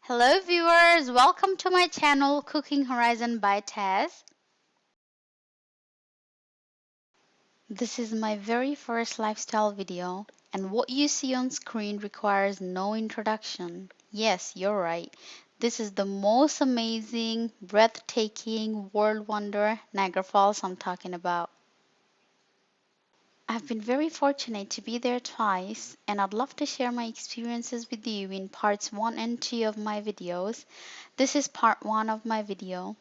Hello viewers, welcome to my channel Cooking Horizon by Taz. This is my very first lifestyle video and what you see on screen requires no introduction. Yes, you're right. This is the most amazing, breathtaking world wonder Niagara Falls I'm talking about. I've been very fortunate to be there twice and I'd love to share my experiences with you in parts 1 and 2 of my videos. This is part 1 of my video.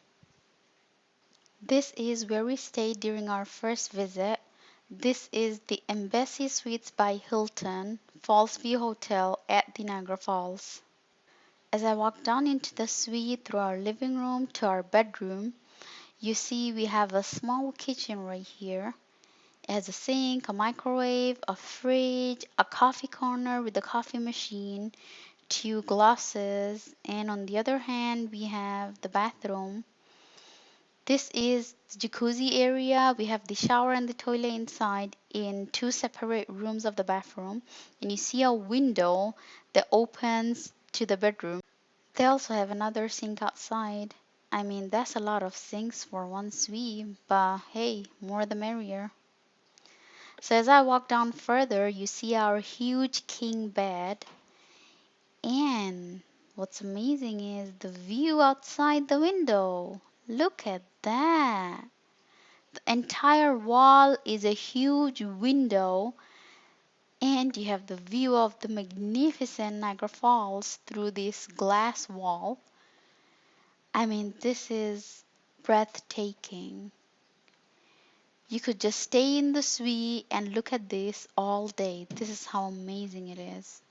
This is where we stayed during our first visit. This is the Embassy Suites by Hilton Falls View Hotel at the Niagara Falls. As I walk down into the suite through our living room to our bedroom, you see we have a small kitchen right here. It has a sink, a microwave, a fridge, a coffee corner with a coffee machine, two glasses, and on the other hand we have the bathroom. This is the jacuzzi area. We have the shower and the toilet inside in two separate rooms of the bathroom. And you see a window that opens to the bedroom. They also have another sink outside. I mean, that's a lot of sinks for one suite, but hey, more the merrier. So as I walk down further, you see our huge king bed. And what's amazing is the view outside the window. Look at that. The entire wall is a huge window, and you have the view of the magnificent Niagara Falls through this glass wall. I mean, this is breathtaking. You could just stay in the suite and look at this all day. This is how amazing it is.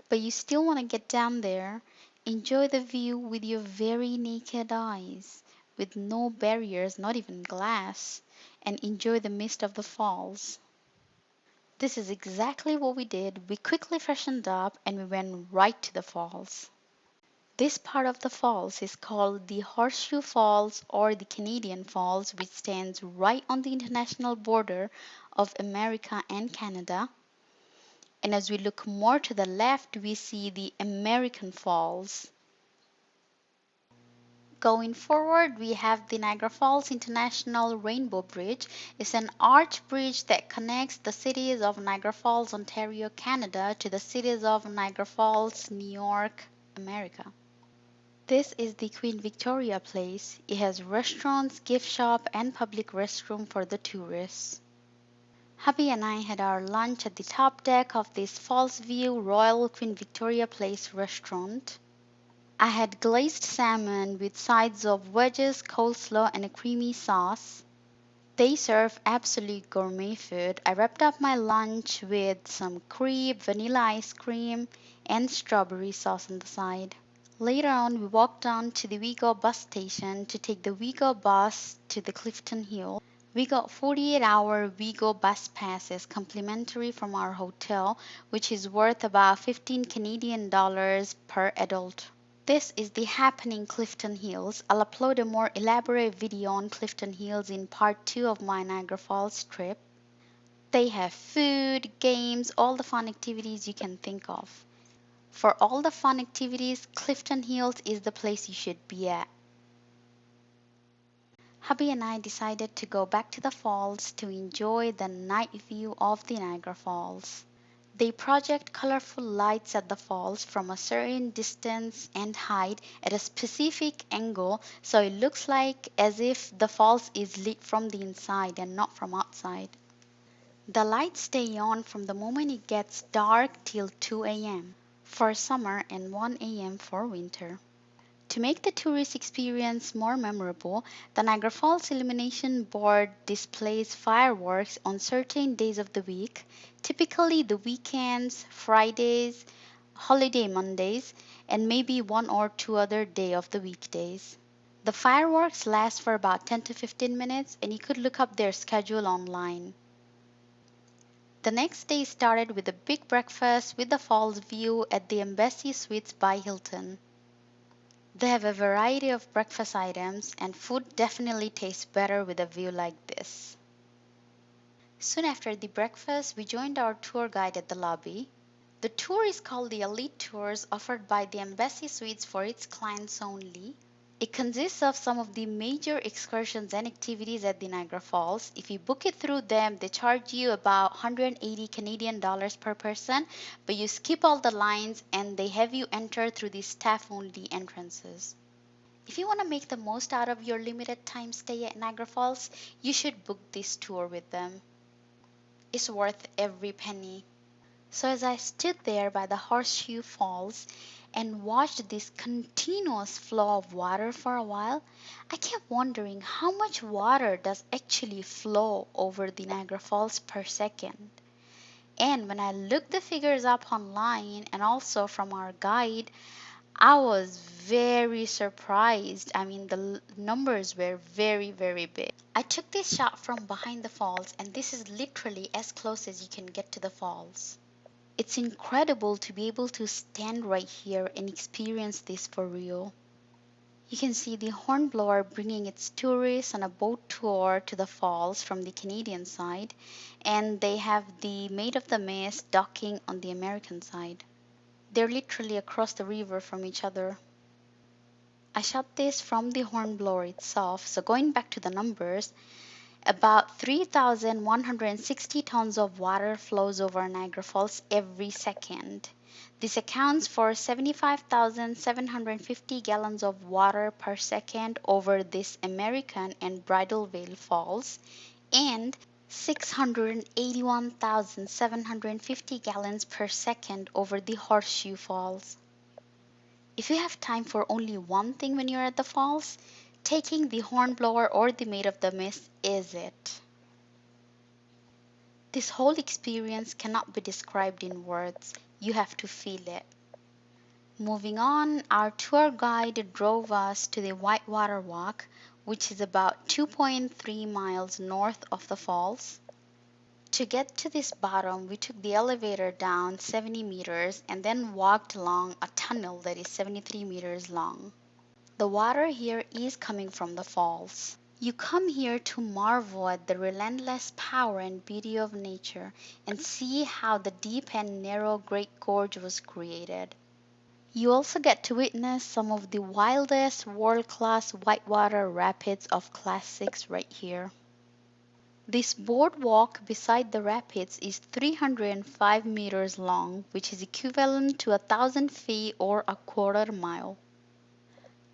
But you still want to get down there, enjoy the view with your very naked eyes, with no barriers, not even glass, and enjoy the mist of the falls. This is exactly what we did. We quickly freshened up and we went right to the falls. This part of the falls is called the Horseshoe Falls or the Canadian Falls, which stands right on the international border of America and Canada. And as we look more to the left, we see the American Falls. Going forward, we have the Niagara Falls International Rainbow Bridge. It's an arch bridge that connects the cities of Niagara Falls, Ontario, Canada to the cities of Niagara Falls, New York, America. This is the Queen Victoria Place. It has restaurants, gift shop, and public restroom for the tourists. Hubby and I had our lunch at the top deck of this Falls View Royal Queen Victoria Place restaurant. I had glazed salmon with sides of wedges, coleslaw, and a creamy sauce. They serve absolute gourmet food. I wrapped up my lunch with some crepe, vanilla ice cream, and strawberry sauce on the side. Later on, we walked down to the Vigo bus station to take the Vigo bus to the Clifton Hill. We got 48-hour Vigo bus passes complimentary from our hotel, which is worth about 15 Canadian dollars per adult. This is the happening Clifton Hills. I'll upload a more elaborate video on Clifton Hills in part 2 of my Niagara Falls trip. They have food, games, all the fun activities you can think of. For all the fun activities, Clifton Hills is the place you should be at. Hubby and I decided to go back to the falls to enjoy the night view of the Niagara Falls. They project colorful lights at the falls from a certain distance and height at a specific angle, so it looks like as if the falls is lit from the inside and not from outside. The lights stay on from the moment it gets dark till 2 a.m. for summer and 1 a.m. for winter. To make the tourist experience more memorable, the Niagara Falls Illumination Board displays fireworks on certain days of the week, typically the weekends, Fridays, holiday Mondays, and maybe one or two other day of the weekdays. The fireworks last for about 10 to 15 minutes, and you could look up their schedule online. The next day started with a big breakfast with the falls view at the Embassy Suites by Hilton. They have a variety of breakfast items, and food definitely tastes better with a view like this. Soon after the breakfast, we joined our tour guide at the lobby. The tour is called the Elite Tours, offered by the Embassy Suites for its clients only. It consists of some of the major excursions and activities at the Niagara Falls. If you book it through them, they charge you about 180 Canadian dollars per person, but you skip all the lines and they have you enter through the staff-only entrances. If you want to make the most out of your limited time stay at Niagara Falls, you should book this tour with them. It's worth every penny. So as I stood there by the Horseshoe Falls and watched this continuous flow of water for a while, I kept wondering how much water does actually flow over the Niagara Falls per second. And when I looked the figures up online and also from our guide, I was very surprised. I mean, the numbers were very, very big. I took this shot from behind the falls, and this is literally as close as you can get to the falls. It's incredible to be able to stand right here and experience this for real. You can see the Hornblower bringing its tourists on a boat tour to the falls from the Canadian side, and they have the Maid of the Mist docking on the American side. They're literally across the river from each other. I shot this from the Hornblower itself, so going back to the numbers, about 3,160 tons of water flows over Niagara Falls every second. This accounts for 75,750 gallons of water per second over this American and Bridal Veil Falls, and 681,750 gallons per second over the Horseshoe Falls. If you have time for only one thing when you're at the falls, taking the Hornblower or the Maid of the Mist is it. This whole experience cannot be described in words. You have to feel it. Moving on, our tour guide drove us to the Whitewater Walk, which is about 2.3 miles north of the falls. To get to this bottom, we took the elevator down 70 meters and then walked along a tunnel that is 73 meters long. The water here is coming from the falls. You come here to marvel at the relentless power and beauty of nature and see how the deep and narrow Great Gorge was created. You also get to witness some of the wildest world-class whitewater rapids of Class 6 right here. This boardwalk beside the rapids is 305 meters long, which is equivalent to 1,000 feet or a quarter mile.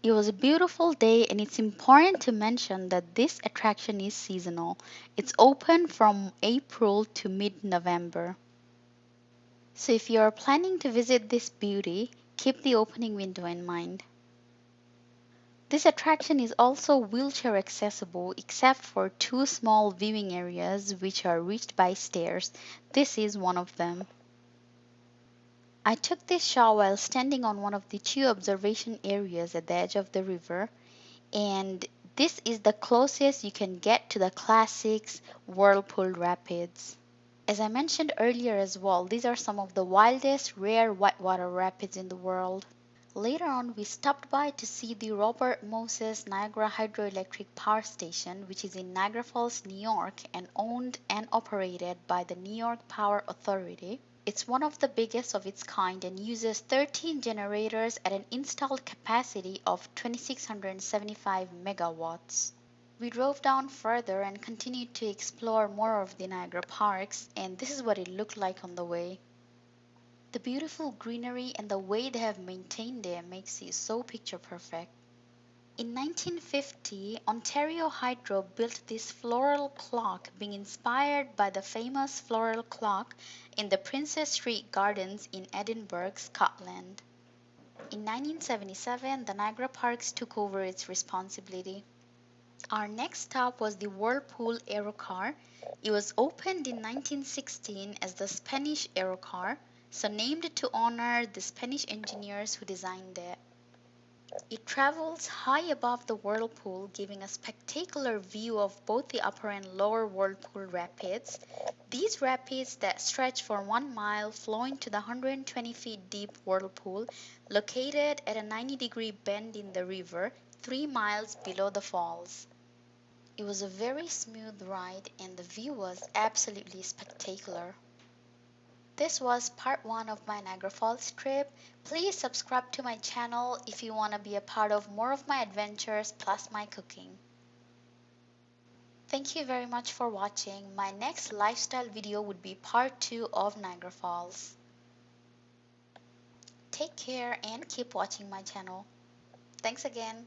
It was a beautiful day, and it's important to mention that this attraction is seasonal. It's open from April to mid-November. So if you are planning to visit this beauty, keep the opening window in mind. This attraction is also wheelchair accessible except for two small viewing areas which are reached by stairs. This is one of them. I took this shot while standing on one of the two observation areas at the edge of the river, and this is the closest you can get to the classics Whirlpool Rapids. As I mentioned earlier as well, these are some of the wildest rare whitewater rapids in the world. Later on, we stopped by to see the Robert Moses Niagara Hydroelectric Power Station, which is in Niagara Falls, New York, and owned and operated by the New York Power Authority. It's one of the biggest of its kind and uses 13 generators at an installed capacity of 2,675 megawatts. We drove down further and continued to explore more of the Niagara parks, and this is what it looked like on the way. The beautiful greenery and the way they have maintained them makes it so picture perfect. In 1950, Ontario Hydro built this floral clock being inspired by the famous floral clock in the Princess Street Gardens in Edinburgh, Scotland. In 1977, the Niagara Parks took over its responsibility. Our next stop was the Whirlpool Aero car. It was opened in 1916 as the Spanish Aero car, so named to honor the Spanish engineers who designed it. It travels high above the Whirlpool, giving a spectacular view of both the upper and lower Whirlpool rapids. These rapids that stretch for 1 mile flow into the 120 feet deep Whirlpool, located at a 90-degree bend in the river, 3 miles below the falls. It was a very smooth ride and the view was absolutely spectacular. This was part 1 of my Niagara Falls trip. Please subscribe to my channel if you want to be a part of more of my adventures plus my cooking. Thank you very much for watching. My next lifestyle video would be part 2 of Niagara Falls. Take care and keep watching my channel. Thanks again.